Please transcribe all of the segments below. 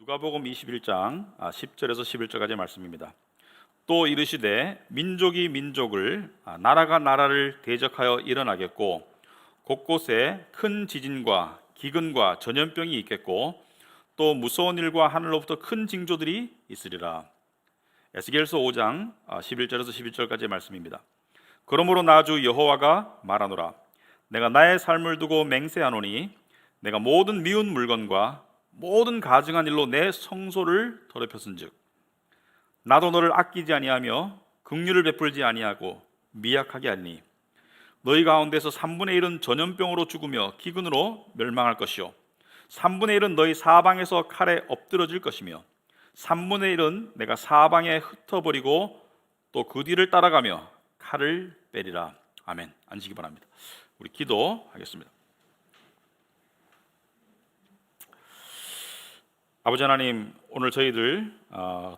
누가복음 21장 10절에서 11절까지의 말씀입니다. 또 이르시되 민족이 민족을 나라가 나라를 대적하여 일어나겠고 곳곳에 큰 지진과 기근과 전염병이 있겠고 또 무서운 일과 하늘로부터 큰 징조들이 있으리라. 에스겔서 5장 11절에서 12절까지의 말씀입니다. 그러므로 나 주 여호와가 말하노라. 내가 나의 삶을 두고 맹세하노니 내가 모든 미운 물건과 모든 가증한 일로 내 성소를 더럽혔은즉 나도 너를 아끼지 아니하며 긍휼을 베풀지 아니하고 미약하게 하니 너희 가운데서 3분의 1은 전염병으로 죽으며 기근으로 멸망할 것이요 3분의 1은 너희 사방에서 칼에 엎드러질 것이며 3분의 1은 내가 사방에 흩어버리고 또 그 뒤를 따라가며 칼을 빼리라. 아멘. 앉으시기 바랍니다. 우리 기도하겠습니다. 아버지 하나님, 오늘 저희들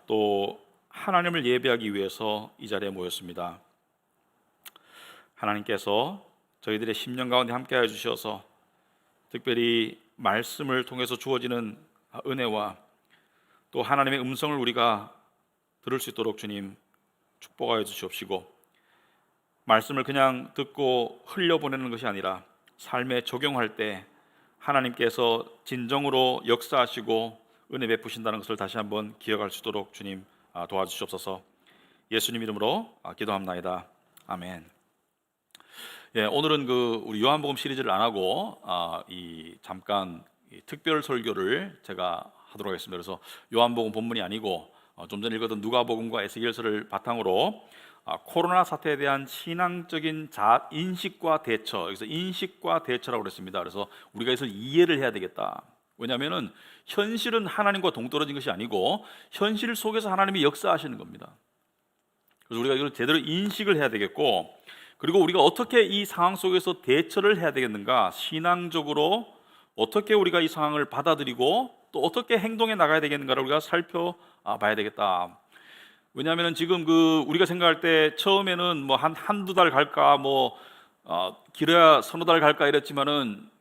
또 하나님을 예배하기 위해서 이 자리에 모였습니다. 하나님께서 저희들의 심령 가운데 함께하여 주셔서 특별히 말씀을 통해서 주어지는 은혜와 또 하나님의 음성을 우리가 들을 수 있도록 주님 축복하여 주시옵시고, 말씀을 그냥 듣고 흘려보내는 것이 아니라 삶에 적용할 때 하나님께서 진정으로 역사하시고 은혜 베푸신다는 것을 다시 한번 기억할 수 있도록 주님 도와주시옵소서. 예수님 이름으로 기도합나이다. 아멘. 오늘은 우리 요한복음 시리즈를 안 하고 잠깐 특별 설교를 제가 하도록 하겠습니다. 그래서 요한복음 본문이 아니고 좀 전에 읽었던 누가복음과 에스겔서를 바탕으로 코로나 사태에 대한 신앙적인 인식과 대처, 여기서 인식과 대처라고 그랬습니다. 그래서 우리가 이것을 이해를 해야 되겠다. 왜냐하면 현실은 하나님과 동떨어진 것이 아니고 현실 속에서 하나님이 역사하시는 겁니다. 그래서 우리가 이걸 제대로 인식을 해야 되겠고, 그리고 우리가 어떻게 이 상황 속에서 대처를 해야 되겠는가, 신앙적으로 어떻게 우리가 이 상황을 받아들이고 또 어떻게 행동해 나가야 되겠는가를 우리가 살펴봐야 되겠다. 왜냐하면 지금 우리가 생각할 때 처음에는 뭐 한두 달 갈까, 길어야 서너 달 갈까 이랬지만은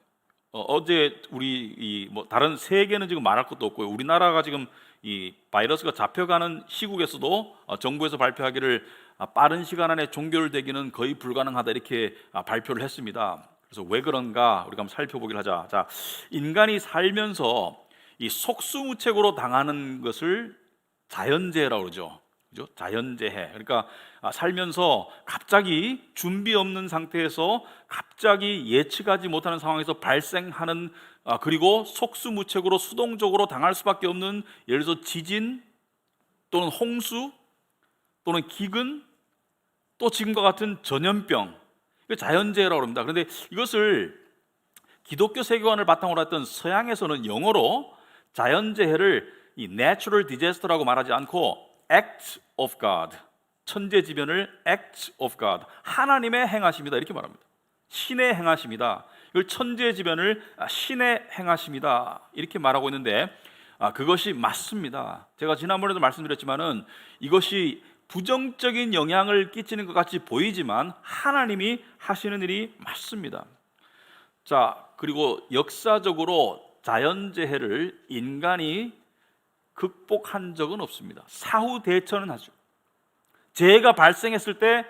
어제 우리 다른 세계는 지금 말할 것도 없고요. 우리나라가 지금 이 바이러스가 잡혀가는 시국에서도 정부에서 발표하기를 빠른 시간 안에 종결되기는 거의 불가능하다 이렇게 발표를 했습니다. 그래서 왜 그런가 우리가 한번 살펴보기를 하자. 자, 인간이 살면서 이 속수무책으로 당하는 것을 자연재해라고 그러죠. 그죠? 자연재해. 그러니까 살면서 갑자기 준비 없는 상태에서 갑자기 예측하지 못하는 상황에서 발생하는, 그리고 속수무책으로 수동적으로 당할 수밖에 없는, 예를 들어서 지진 또는 홍수 또는 기근 또 지금과 같은 전염병, 이거 자연재해라고 합니다. 그런데 이것을 기독교 세계관을 바탕으로 했던 서양에서는 영어로 자연재해를 이 natural disaster라고 말하지 않고 act of God, 천재지변을 act of God, 하나님의 행하심이다 이렇게 말합니다. 신의 행하심이다. 이걸 천재지변을 신의 행하심이다 이렇게 말하고 있는데, 그것이 맞습니다. 제가 지난번에도 말씀드렸지만은 이것이 부정적인 영향을 끼치는 것 같이 보이지만 하나님이 하시는 일이 맞습니다. 자, 그리고 역사적으로 자연재해를 인간이 극복한 적은 없습니다. 사후 대처는 하죠. 재해가 발생했을 때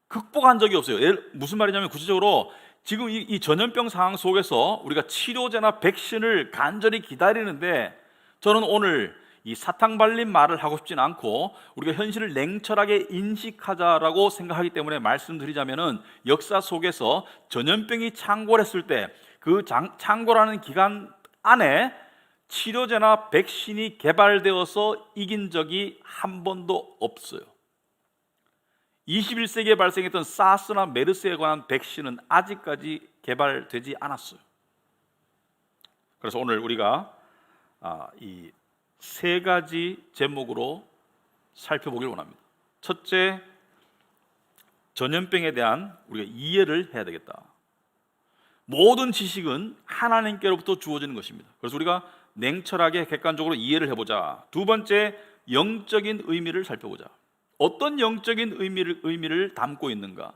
극복한 적이 없어요. 무슨 말이냐면 구체적으로 지금 이 전염병 상황 속에서 우리가 치료제나 백신을 간절히 기다리는데, 저는 오늘 이 사탕 발린 말을 하고 싶진 않고 우리가 현실을 냉철하게 인식하자라고 생각하기 때문에 말씀드리자면은, 역사 속에서 전염병이 창궐했을 때 그 창궐하는 기간 안에 치료제나 백신이 개발되어서 이긴 적이 한 번도 없어요. 21세기에 발생했던 사스나 메르스에 관한 백신은 아직까지 개발되지 않았어요. 그래서 오늘 우리가 이 세 가지 제목으로 살펴보길 원합니다. 첫째, 전염병에 대한 우리가 이해를 해야 되겠다. 모든 지식은 하나님께로부터 주어지는 것입니다. 그래서 우리가 냉철하게 객관적으로 이해를 해보자. 두 번째, 영적인 의미를 살펴보자. 어떤 영적인 의미를 담고 있는가.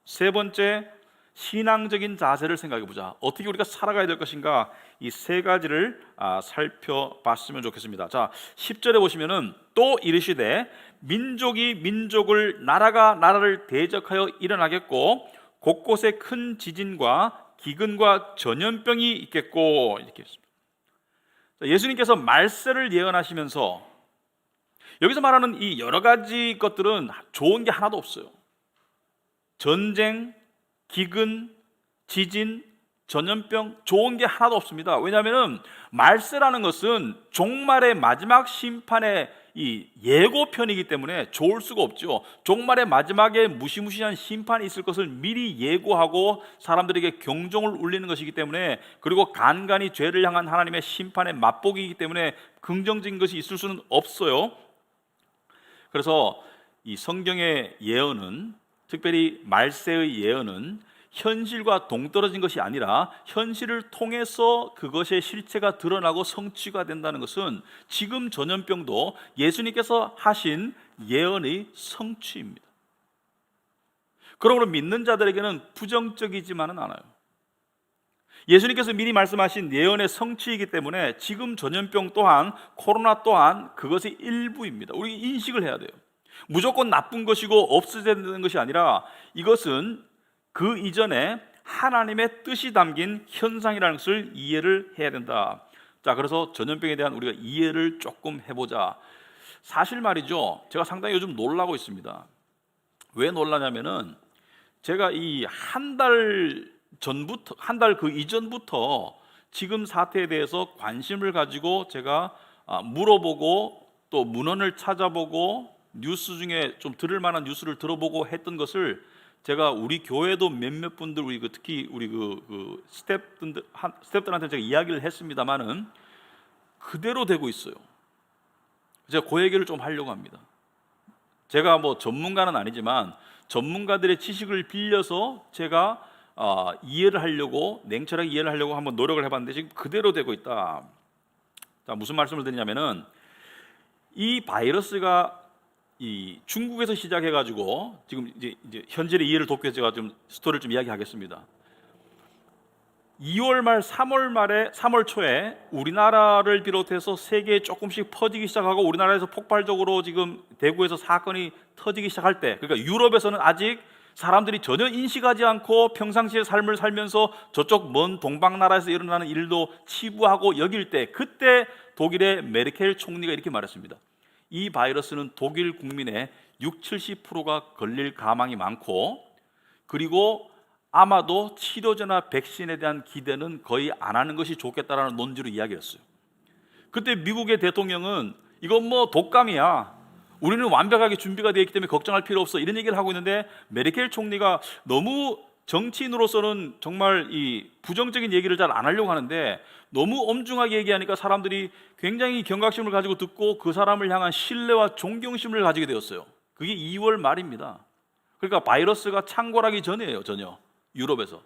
세 번째, 신앙적인 자세를 생각해 보자. 어떻게 우리가 살아가야 될 것인가? 이 세 가지를 살펴봤으면 좋겠습니다. 자, 10절에 보시면은 또 이르시되 민족이 민족을 나라가 나라를 대적하여 일어나겠고 곳곳에 큰 지진과 기근과 전염병이 있겠고 이렇게 했습니다. 예수님께서 말세를 예언하시면서 여기서 말하는 이 여러 가지 것들은 좋은 게 하나도 없어요. 전쟁, 기근, 지진, 전염병 좋은 게 하나도 없습니다. 왜냐하면 말세라는 것은 종말의 마지막 심판의 이 예고편이기 때문에 좋을 수가 없죠. 종말의 마지막에 무시무시한 심판이 있을 것을 미리 예고하고 사람들에게 경종을 울리는 것이기 때문에, 그리고 간간히 죄를 향한 하나님의 심판의 맛보기이기 때문에 긍정적인 것이 있을 수는 없어요. 그래서 이 성경의 예언은, 특별히 말세의 예언은 현실과 동떨어진 것이 아니라 현실을 통해서 그것의 실체가 드러나고 성취가 된다는 것은 지금 전염병도 예수님께서 하신 예언의 성취입니다. 그러므로 믿는 자들에게는 부정적이지만은 않아요. 예수님께서 미리 말씀하신 예언의 성취이기 때문에 지금 전염병 또한, 코로나 또한 그것의 일부입니다. 우리 인식을 해야 돼요. 무조건 나쁜 것이고 없어져야 되는 것이 아니라 이것은 그 이전에 하나님의 뜻이 담긴 현상이라는 것을 이해를 해야 된다. 자, 그래서 전염병에 대한 우리가 이해를 조금 해보자. 사실 말이죠, 제가 상당히 요즘 놀라고 있습니다. 왜 놀라냐면은 제가 이 한 달 전부터, 한 달 그 이전부터 지금 사태에 대해서 관심을 가지고 제가 물어보고 또 문헌을 찾아보고 뉴스 중에 좀 들을 만한 뉴스를 들어보고 했던 것을 제가 우리 교회도 몇몇 분들, 우리 특히 우리 스태프들한테 제가 이야기를 했습니다만은 그대로 되고 있어요. 제가 그 얘기를 좀 하려고 합니다. 제가 뭐 전문가는 아니지만 전문가들의 지식을 빌려서 제가 이해를 하려고, 냉철하게 이해를 하려고 한번 노력을 해봤는데 지금 그대로 되고 있다. 자, 무슨 말씀을 드리냐면은 이 바이러스가 이 중국에서 시작해가지고 지금 이제 현재의 이해를 돕기 위해서 제가 좀 스토리를 좀 이야기하겠습니다. 2월 말 3월 초에 우리나라를 비롯해서 세계에 조금씩 퍼지기 시작하고 우리나라에서 폭발적으로 지금 대구에서 사건이 터지기 시작할 때, 그러니까 유럽에서는 아직 사람들이 전혀 인식하지 않고 평상시의 삶을 살면서 저쪽 먼 동방 나라에서 일어나는 일도 치부하고 여길 때, 그때 독일의 메르켈 총리가 이렇게 말했습니다. 이 바이러스는 독일 국민의 60-70%가 걸릴 가망이 많고, 그리고 아마도 치료제나 백신에 대한 기대는 거의 안 하는 것이 좋겠다라는 논지로 이야기했어요. 그때 미국의 대통령은 이건 뭐 독감이야, 우리는 완벽하게 준비가 되어 있기 때문에 걱정할 필요 없어, 이런 얘기를 하고 있는데 메르켈 총리가 너무 정치인으로서는 정말 이 부정적인 얘기를 잘 안 하려고 하는데 너무 엄중하게 얘기하니까 사람들이 굉장히 경각심을 가지고 듣고 그 사람을 향한 신뢰와 존경심을 가지게 되었어요. 그게 2월 말입니다. 그러니까 바이러스가 창궐하기 전이에요, 전혀 유럽에서.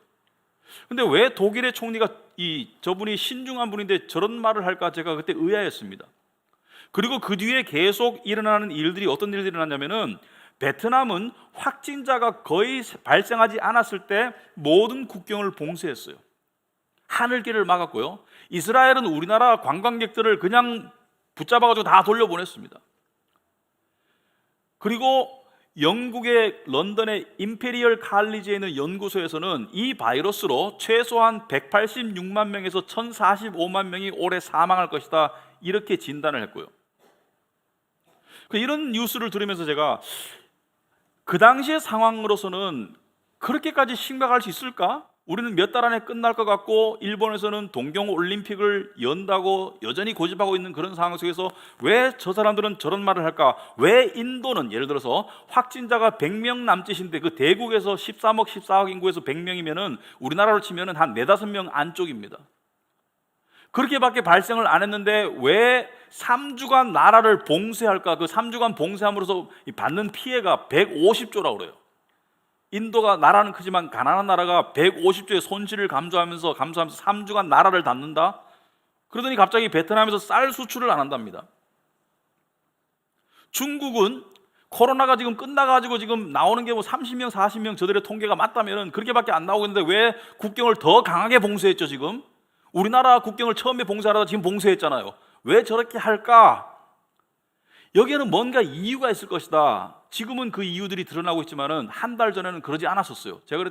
근데 왜 독일의 총리가 저분이 신중한 분인데 저런 말을 할까, 제가 그때 의아했습니다. 그리고 그 뒤에 계속 일어나는 일들이 어떤 일들이 일어났냐면은 베트남은 확진자가 거의 발생하지 않았을 때 모든 국경을 봉쇄했어요. 하늘길을 막았고요. 이스라엘은 우리나라 관광객들을 그냥 붙잡아가지고 다 돌려보냈습니다. 그리고 영국의 런던의 임페리얼 칼리지에 있는 연구소에서는 이 바이러스로 최소한 186만 명에서 1045만 명이 올해 사망할 것이다, 이렇게 진단을 했고요. 이런 뉴스를 들으면서 제가 그 당시의 상황으로서는 그렇게까지 심각할 수 있을까? 우리는 몇 달 안에 끝날 것 같고 일본에서는 동경올림픽을 연다고 여전히 고집하고 있는 그런 상황 속에서 왜 저 사람들은 저런 말을 할까? 왜 인도는 예를 들어서 확진자가 100명 남짓인데 그 대국에서 13억 14억 인구에서 100명이면은 우리나라로 치면은 한 4-5명 안쪽입니다. 그렇게밖에 발생을 안 했는데 왜 3주간 나라를 봉쇄할까? 그 3주간 봉쇄함으로써 받는 피해가 150조라고 그래요. 인도가 나라는 크지만 가난한 나라가 150조의 손실을 감수하면서 3주간 나라를 닫는다? 그러더니 갑자기 베트남에서 쌀 수출을 안 한답니다. 중국은 코로나가 지금 끝나가지고 지금 나오는 게 뭐 30명, 40명 저들의 통계가 맞다면 그렇게밖에 안 나오고 있는데 왜 국경을 더 강하게 봉쇄했죠 지금? 우리나라 국경을 처음에 봉쇄하다가 지금 봉쇄했잖아요. 왜 저렇게 할까? 여기에는 뭔가 이유가 있을 것이다. 지금은 그 이유들이 드러나고 있지만은 한 달 전에는 그러지 않았었어요. 제가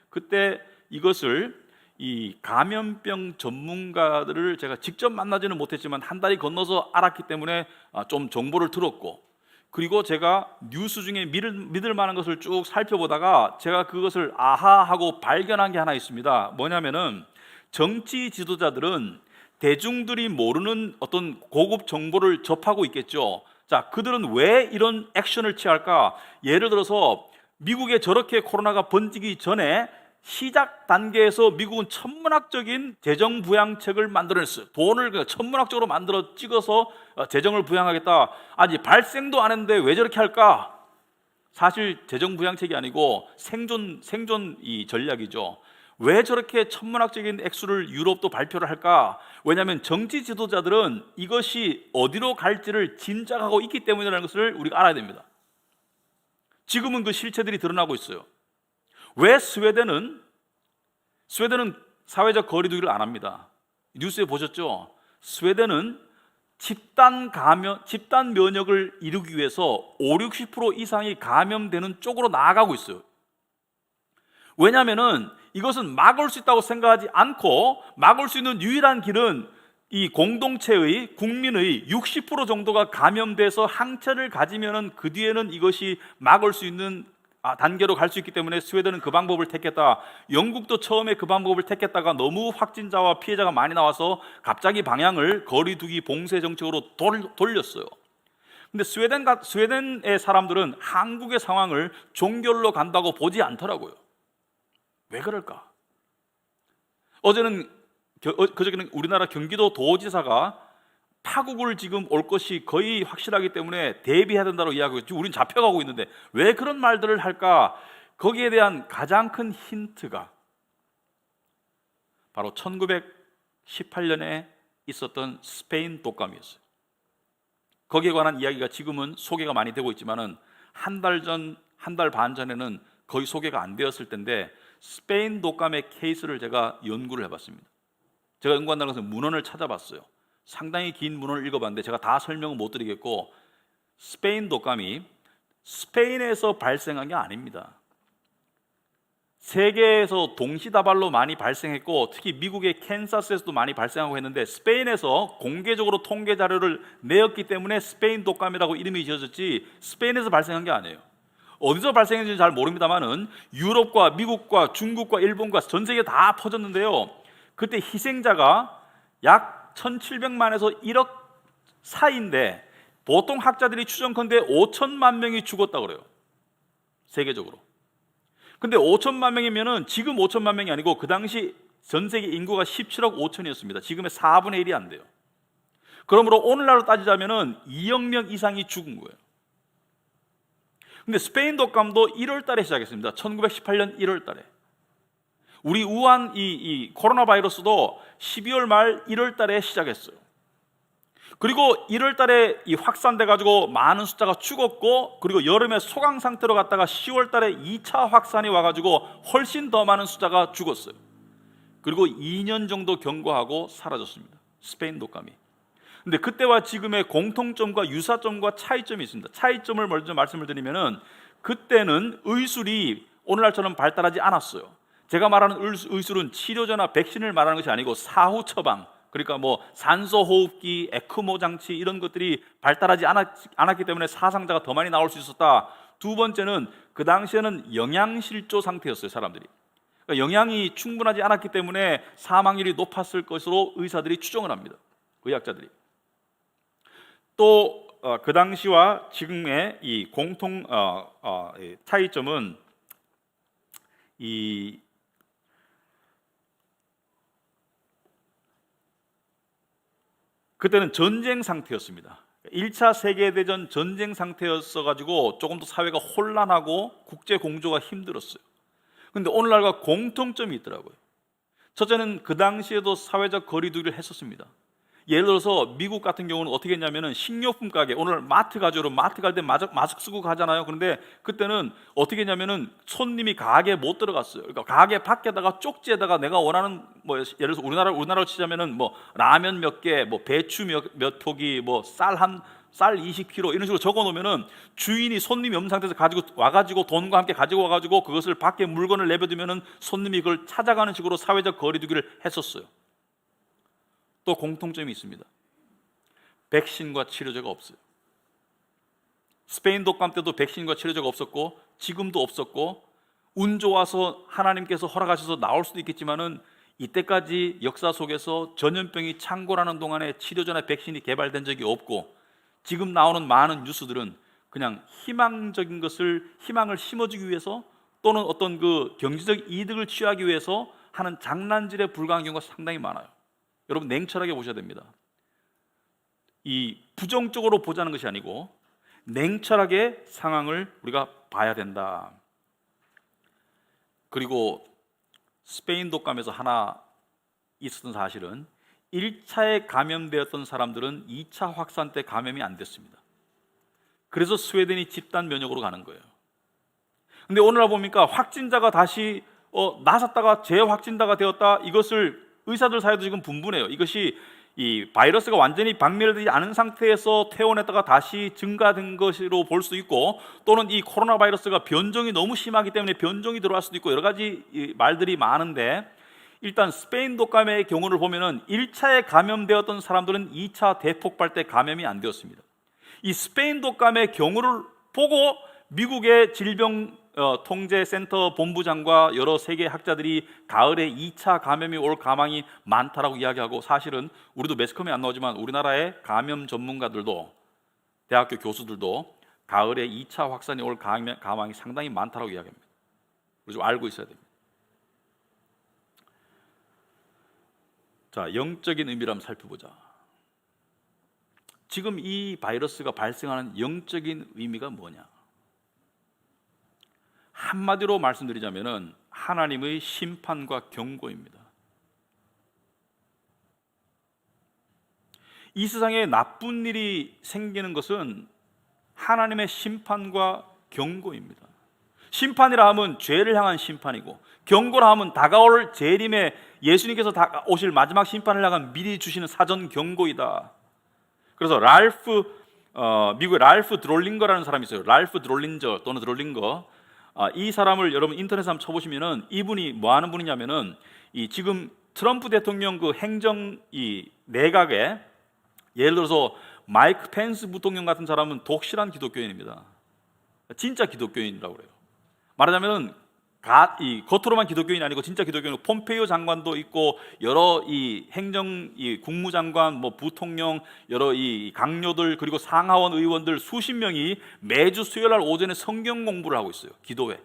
그때 이것을 이 감염병 전문가들을 제가 직접 만나지는 못했지만 한 달이 건너서 알았기 때문에 좀 정보를 들었고, 그리고 제가 뉴스 중에 믿을 만한 것을 쭉 살펴보다가 제가 그것을 아하하고 발견한 게 하나 있습니다. 뭐냐면은 정치 지도자들은 대중들이 모르는 어떤 고급 정보를 접하고 있겠죠. 자, 그들은 왜 이런 액션을 취할까? 예를 들어서 미국에 저렇게 코로나가 번지기 전에 시작 단계에서 미국은 천문학적인 재정 부양책을 만들어냈어요. 돈을 천문학적으로 만들어 찍어서 재정을 부양하겠다. 아직 발생도 안 했는데 왜 저렇게 할까? 사실 재정 부양책이 아니고 생존 이 전략이죠. 왜 저렇게 천문학적인 액수를 유럽도 발표를 할까? 왜냐하면 정치 지도자들은 이것이 어디로 갈지를 짐작하고 있기 때문이라는 것을 우리가 알아야 됩니다. 지금은 그 실체들이 드러나고 있어요. 왜 스웨덴은 사회적 거리두기를 안 합니다. 뉴스에 보셨죠? 스웨덴은 집단 면역을 이루기 위해서 50-60% 이상이 감염되는 쪽으로 나아가고 있어요. 왜냐하면 이것은 막을 수 있다고 생각하지 않고, 막을 수 있는 유일한 길은 이 공동체의 국민의 60% 정도가 감염돼서 항체를 가지면은 그 뒤에는 이것이 막을 수 있는 단계로 갈 수 있기 때문에 스웨덴은 그 방법을 택했다. 영국도 처음에 그 방법을 택했다가 너무 확진자와 피해자가 많이 나와서 갑자기 방향을 거리두기 봉쇄 정책으로 돌렸어요. 근데 스웨덴의 사람들은 한국의 상황을 종결로 간다고 보지 않더라고요. 왜 그럴까? 그저께는 우리나라 경기도 도지사가 파국을 지금 올 것이 거의 확실하기 때문에 대비해야 된다고 이야기하고 있죠. 우린 잡혀가고 있는데 왜 그런 말들을 할까? 거기에 대한 가장 큰 힌트가 바로 1918년에 있었던 스페인 독감이었어요. 거기에 관한 이야기가 지금은 소개가 많이 되고 있지만은 한 달 반 전에는 거의 소개가 안 되었을 텐데, 스페인 독감의 케이스를 제가 연구를 해봤습니다. 제가 연구한다는 것은 문헌을 찾아봤어요. 상당히 긴 문헌을 읽어봤는데 제가 다 설명은 못 드리겠고, 스페인 독감이 스페인에서 발생한 게 아닙니다. 세계에서 동시다발로 많이 발생했고, 특히 미국의 캔사스에서도 많이 발생하고 했는데, 스페인에서 공개적으로 통계 자료를 내었기 때문에 스페인 독감이라고 이름이 지어졌지 스페인에서 발생한 게 아니에요. 어디서 발생했는지 잘 모릅니다만은 유럽과 미국과 중국과 일본과 전 세계 다 퍼졌는데요. 그때 희생자가 약 1,700만에서 1억 사이인데 보통 학자들이 추정컨대 5천만 명이 죽었다고 그래요. 세계적으로. 근데 5천만 명이면은 지금 5천만 명이 아니고 그 당시 전 세계 인구가 17억 5천이었습니다. 지금의 4분의 1이 안 돼요. 그러므로 오늘날로 따지자면은 2억 명 이상이 죽은 거예요. 근데 스페인 독감도 1월 달에 시작했습니다. 1918년 1월 달에. 우리 우한 이 코로나 바이러스도 12월 말 1월 달에 시작했어요. 그리고 1월 달에 이 확산돼 가지고 많은 숫자가 죽었고, 그리고 여름에 소강 상태로 갔다가 10월 달에 2차 확산이 와 가지고 훨씬 더 많은 숫자가 죽었어요. 그리고 2년 정도 경과하고 사라졌습니다. 스페인 독감이. 근데 그때와 지금의 공통점과 유사점과 차이점이 있습니다. 차이점을 먼저 말씀을 드리면은, 그때는 의술이 오늘날처럼 발달하지 않았어요. 제가 말하는 의술은 치료제나 백신을 말하는 것이 아니고 사후 처방, 그러니까 뭐 산소 호흡기, 에크모 장치 이런 것들이 발달하지 않았기 때문에 사상자가 더 많이 나올 수 있었다. 두 번째는 그 당시에는 영양실조 상태였어요, 사람들이. 그러니까 영양이 충분하지 않았기 때문에 사망률이 높았을 것으로 의사들이 추정을 합니다, 의학자들이. 또 그 당시와 지금의 이 공통 차이점은 그때는 전쟁 상태였습니다. 1차 세계대전 전쟁 상태였어 가지고 조금 더 사회가 혼란하고 국제 공조가 힘들었어요. 그런데 오늘날과 공통점이 있더라고요. 첫째는 그 당시에도 사회적 거리두기를 했었습니다. 예를 들어서 미국 같은 경우는 어떻게 했냐면은 식료품 가게, 오늘 마트 가죠. 마트 갈 때 마스크 쓰고 가잖아요. 그런데 그때는 어떻게 했냐면은 손님이 가게에 못 들어갔어요. 그러니까 가게 밖에다가 쪽지에다가 내가 원하는 뭐 예를 들어서 우리나라로 치자면은 뭐 라면 몇 개, 뭐 배추 몇 포기, 뭐 쌀 20kg 이런 식으로 적어 놓으면은 주인이 손님이 없는 상태에서 가지고 와가지고 돈과 함께 가지고 와가지고 그것을 밖에 물건을 내버두면은 손님이 그걸 찾아가는 식으로 사회적 거리두기를 했었어요. 또 공통점이 있습니다. 백신과 치료제가 없어요. 스페인 독감 때도 백신과 치료제가 없었고 지금도 없었고 운 좋아서 하나님께서 허락하셔서 나올 수도 있겠지만은 이때까지 역사 속에서 전염병이 창궐하는 동안에 치료제나 백신이 개발된 적이 없고 지금 나오는 많은 뉴스들은 그냥 희망적인 것을 희망을 심어주기 위해서 또는 어떤 그 경제적 이득을 취하기 위해서 하는 장난질에 불과한 경우가 상당히 많아요. 여러분 냉철하게 보셔야 됩니다. 이 부정적으로 보자는 것이 아니고 냉철하게 상황을 우리가 봐야 된다. 그리고 스페인 독감에서 하나 있었던 사실은 1차에 감염되었던 사람들은 2차 확산 때 감염이 안 됐습니다. 그래서 스웨덴이 집단 면역으로 가는 거예요. 근데 오늘날 보니까 확진자가 다시 나섰다가 재확진자가 되었다. 이것을 의사들 사이도 지금 분분해요. 이것이 이 바이러스가 완전히 박멸되지 않은 상태에서 퇴원했다가 다시 증가된 것으로 볼 수 있고 또는 이 코로나 바이러스가 변종이 너무 심하기 때문에 변종이 들어갈 수도 있고 여러 가지 말들이 많은데 일단 스페인 독감의 경우를 보면은 1차에 감염되었던 사람들은 2차 대폭발 때 감염이 안 되었습니다. 이 스페인 독감의 경우를 보고 미국의 질병통제센터 본부장과 여러 세계 학자들이 가을에 2차 감염이 올 가망이 많다라고 이야기하고 사실은 우리도 매스컴에 안 나오지만 우리나라의 감염 전문가들도 대학교 교수들도 가을에 2차 확산이 올 가망이 상당히 많다라고 이야기합니다. 우리 좀 알고 있어야 됩니다. 자, 영적인 의미를 한번 살펴보자. 지금 이 바이러스가 발생하는 영적인 의미가 뭐냐? 한마디로 말씀드리자면은 하나님의 심판과 경고입니다. 이 세상에 나쁜 일이 생기는 것은 하나님의 심판과 경고입니다. 심판이라 하면 죄를 향한 심판이고 경고라 하면 다가올 재림에 예수님께서 오실 마지막 심판을 향한 미리 주시는 사전 경고이다. 그래서 미국의 랄프 드롤링거라는 사람이 있어요. 랄프 드롤린저 또는 드롤링거. 이 사람을 여러분 인터넷에 한번 쳐보시면은 이분이 뭐 하는 분이냐면은 이 지금 트럼프 대통령 그 행정 이 내각에 예를 들어서 마이크 펜스 부통령 같은 사람은 독실한 기독교인입니다. 진짜 기독교인이라고 그래요. 말하자면은 겉으로만 기독교인이 아니고 진짜 기독교인, 폼페이오 장관도 있고 여러 이 행정 국무장관, 뭐 부통령, 여러 이 강요들 그리고 상하원 의원들 수십 명이 매주 수요일날 오전에 성경 공부를 하고 있어요. 기도회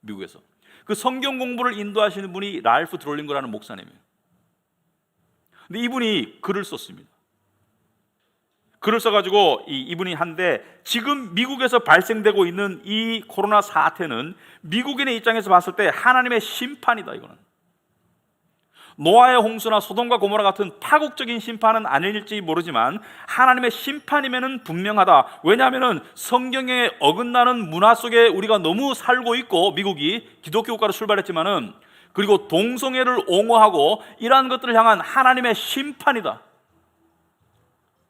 미국에서 그 성경 공부를 인도하시는 분이 랄프 드롤링거라는 목사님이에요. 근데 이분이 글을 썼습니다. 글을 써가지고 이분이 한데 지금 미국에서 발생되고 있는 이 코로나 사태는 미국인의 입장에서 봤을 때 하나님의 심판이다. 이거는 노아의 홍수나 소돔과 고모라 같은 파국적인 심판은 아닐지 모르지만 하나님의 심판이면은 분명하다. 왜냐하면은 성경에 어긋나는 문화 속에 우리가 너무 살고 있고 미국이 기독교 국가로 출발했지만은 그리고 동성애를 옹호하고 이러한 것들을 향한 하나님의 심판이다.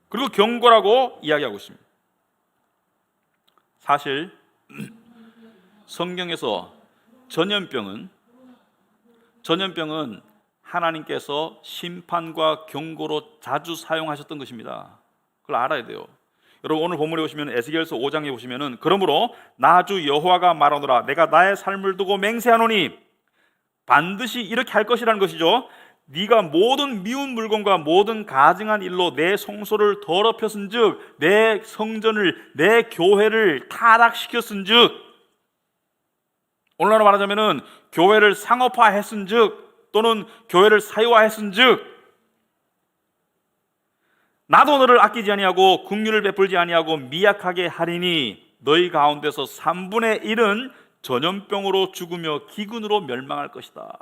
그리고 경고라고 이야기하고 있습니다. 사실 성경에서 전염병은 하나님께서 심판과 경고로 자주 사용하셨던 것입니다. 그걸 알아야 돼요. 여러분 오늘 본문에 보시면 에스겔서 5장에 보시면은 그러므로 나 주 여호와가 말하노라 내가 나의 삶을 두고 맹세하노니 반드시 이렇게 할 것이라는 것이죠. 네가 모든 미운 물건과 모든 가증한 일로 내 성소를 더럽혔은즉 내 성전을 내 교회를 타락시켰은즉 오늘날로 말하자면은 교회를 상업화했은즉 또는 교회를 사유화했은즉 나도 너를 아끼지 아니하고 긍휼을 베풀지 아니하고 미약하게 하리니 너희 가운데서 3분의 1은 전염병으로 죽으며 기근으로 멸망할 것이다.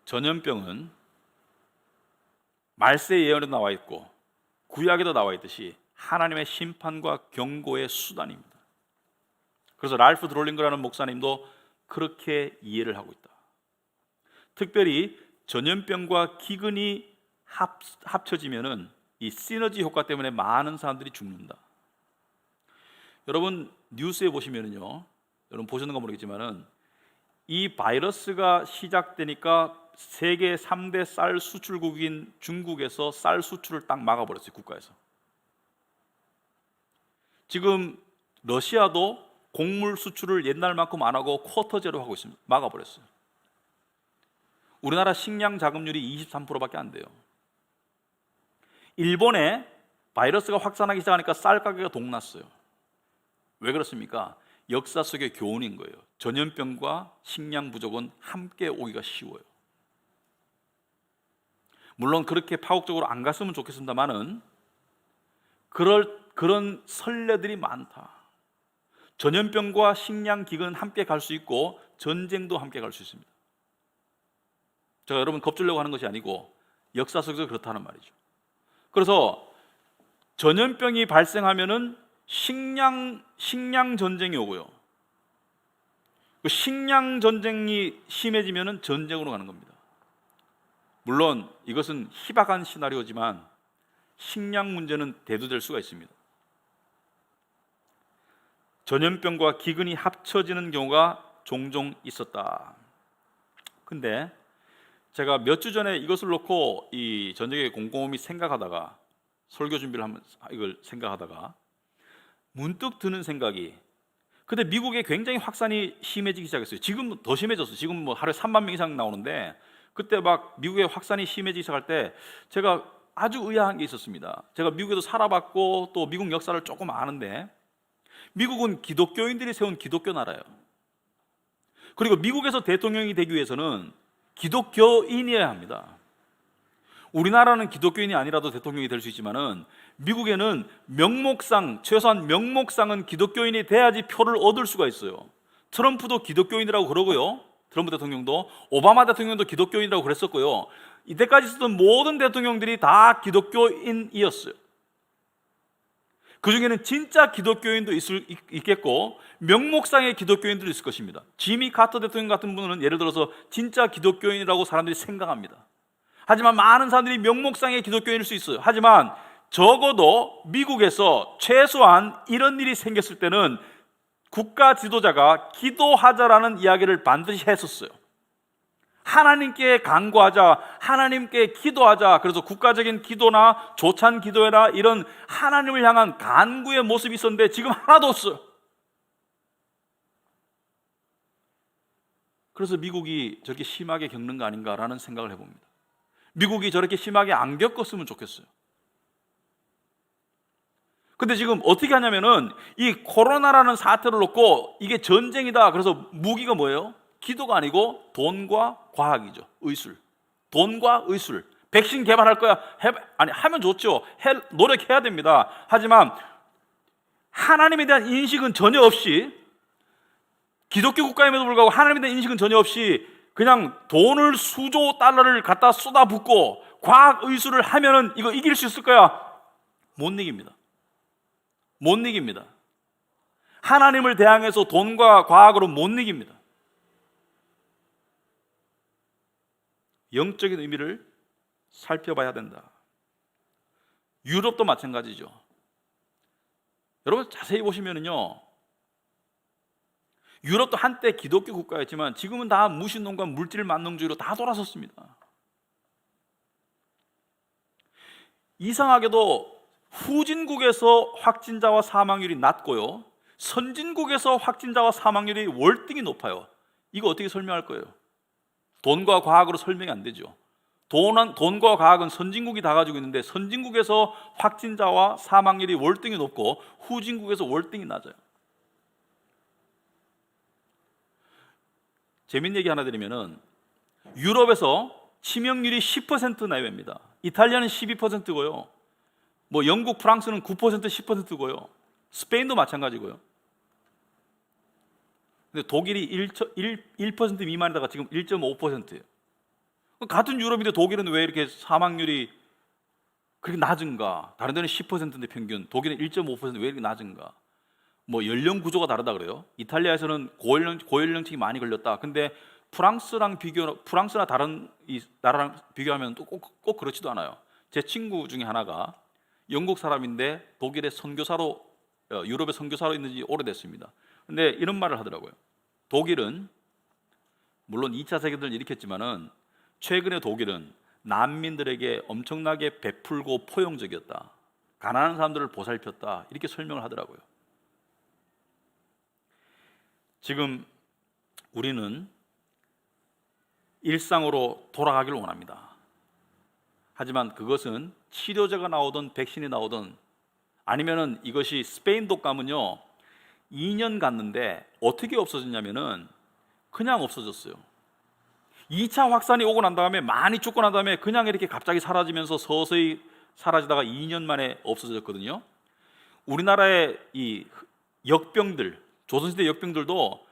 전염병은 말세 예언에도 나와 있고 구약에도 나와 있듯이 하나님의 심판과 경고의 수단입니다. 그래서 랄프 드롤링거라는 목사님도 그렇게 이해를 하고 있다. 특별히 전염병과 기근이 합쳐지면은 이 시너지 효과 때문에 많은 사람들이 죽는다. 여러분 뉴스에 보시면은요, 여러분 보셨는가 모르겠지만은 이 바이러스가 시작되니까 세계 3대 쌀 수출국인 중국에서 쌀 수출을 딱 막아버렸어요. 국가에서. 지금 러시아도 곡물 수출을 옛날만큼 안 하고 쿼터제로 하고 있습니다. 막아버렸어요. 우리나라 식량 자급률이 23%밖에 안 돼요. 일본에 바이러스가 확산하기 시작하니까 쌀 가격이 동났어요. 왜 그렇습니까? 역사 속의 교훈인 거예요. 전염병과 식량 부족은 함께 오기가 쉬워요. 물론 그렇게 파국적으로 안 갔으면 좋겠습니다만은 그런 선례들이 많다. 전염병과 식량 기근은 함께 갈 수 있고 전쟁도 함께 갈 수 있습니다. 제가 여러분 겁주려고 하는 것이 아니고 역사 속에서 그렇다는 말이죠. 그래서 전염병이 발생하면은 식량 전쟁이 오고요. 그 식량 전쟁이 심해지면은 전쟁으로 가는 겁니다. 물론 이것은 희박한 시나리오지만 식량 문제는 대두될 수가 있습니다. 전염병과 기근이 합쳐지는 경우가 종종 있었다. 근데 제가 몇 주 전에 이것을 놓고 이 전쟁의 곰곰이 생각하다가 설교 준비를 하면서 이걸 생각하다가 문득 드는 생각이, 근데 미국에 굉장히 확산이 심해지기 시작했어요. 지금 더 심해졌어요. 지금 뭐 하루에 3만 명 이상 나오는데 그때 막 미국의 확산이 심해지기 시작할 때 제가 아주 의아한 게 있었습니다. 제가 미국에도 살아봤고 또 미국 역사를 조금 아는데 미국은 기독교인들이 세운 기독교 나라예요. 그리고 미국에서 대통령이 되기 위해서는 기독교인이어야 합니다. 우리나라는 기독교인이 아니라도 대통령이 될 수 있지만은 미국에는 명목상, 최소한 명목상은 기독교인이 돼야지 표를 얻을 수가 있어요. 트럼프도 기독교인이라고 그러고요. 트럼프 대통령도, 오바마 대통령도 기독교인이라고 그랬었고요. 이때까지 있었던 모든 대통령들이 다 기독교인이었어요. 그 중에는 진짜 기독교인도 있겠고 명목상의 기독교인들도 있을 것입니다. 지미 카터 대통령 같은 분은 예를 들어서 진짜 기독교인이라고 사람들이 생각합니다. 하지만 많은 사람들이 명목상의 기독교인일 수 있어요. 하지만 적어도 미국에서 최소한 이런 일이 생겼을 때는 국가 지도자가 기도하자라는 이야기를 반드시 했었어요. 하나님께 간구하자, 하나님께 기도하자. 그래서 국가적인 기도나 조찬 기도회나 이런 하나님을 향한 간구의 모습이 있었는데 지금 하나도 없어요. 그래서 미국이 저렇게 심하게 겪는 거 아닌가라는 생각을 해봅니다. 미국이 저렇게 심하게 안 겪었으면 좋겠어요. 근데 지금 어떻게 하냐면은 이 코로나라는 사태를 놓고 이게 전쟁이다. 그래서 무기가 뭐예요? 기도가 아니고 돈과 과학이죠. 의술. 돈과 의술. 백신 개발할 거야. 하면 좋죠. 노력해야 됩니다. 하지만 하나님에 대한 인식은 전혀 없이, 기독교 국가임에도 불구하고 하나님에 대한 인식은 전혀 없이 그냥 돈을 수조 달러를 갖다 쏟아붓고 과학 의술을 하면은 이거 이길 수 있을 거야? 못 이깁니다. 못 이깁니다. 하나님을 대항해서 돈과 과학으로 못 이깁니다. 영적인 의미를 살펴봐야 된다. 유럽도 마찬가지죠. 여러분 자세히 보시면은요, 유럽도 한때 기독교 국가였지만 지금은 다 무신론과 물질 만능주의로 다 돌아섰습니다. 이상하게도 후진국에서 확진자와 사망률이 낮고요, 선진국에서 확진자와 사망률이 월등히 높아요. 이거 어떻게 설명할 거예요? 돈과 과학으로 설명이 안 되죠. 돈과 과학은 선진국이 다 가지고 있는데 선진국에서 확진자와 사망률이 월등히 높고 후진국에서 월등히 낮아요. 재밌는 얘기 하나 드리면은 유럽에서 치명률이 10% 내외입니다. 이탈리아는 12%고요. 뭐 영국, 프랑스는 9%, 10%고요. 스페인도 마찬가지고요. 근데 독일이 1% 미만이다가 지금 1.5%예요. 같은 유럽인데 독일은 왜 이렇게 사망률이 그렇게 낮은가? 다른 데는 10%인데 평균, 독일은 1.5%왜 이렇게 낮은가? 뭐 연령 구조가 다르다 그래요. 이탈리아에서는 고연령층이 많이 걸렸다. 근데 프랑스나 다른 이 나라랑 비교하면 또 꼭 그렇지도 않아요. 제 친구 중에 하나가 영국 사람인데 독일의 선교사로 유럽의 선교사로 있는 지 오래됐습니다. 근데 이런 말을 하더라고요. 독일은 물론 2차 세계대전을 일으켰지만은 최근에 독일은 난민들에게 엄청나게 베풀고 포용적이었다. 가난한 사람들을 보살폈다. 이렇게 설명을 하더라고요. 지금 우리는 일상으로 돌아가기를 원합니다. 하지만 그것은 치료제가 나오든 백신이 나오든 아니면은 이것이 스페인 독감은요 2년 갔는데 어떻게 없어졌냐면은 그냥 없어졌어요. 2차 확산이 오고 난 다음에 많이 죽고 난 다음에 그냥 이렇게 갑자기 사라지면서 서서히 사라지다가 2년 만에 없어졌거든요. 우리나라의 이 역병들, 조선시대 역병들도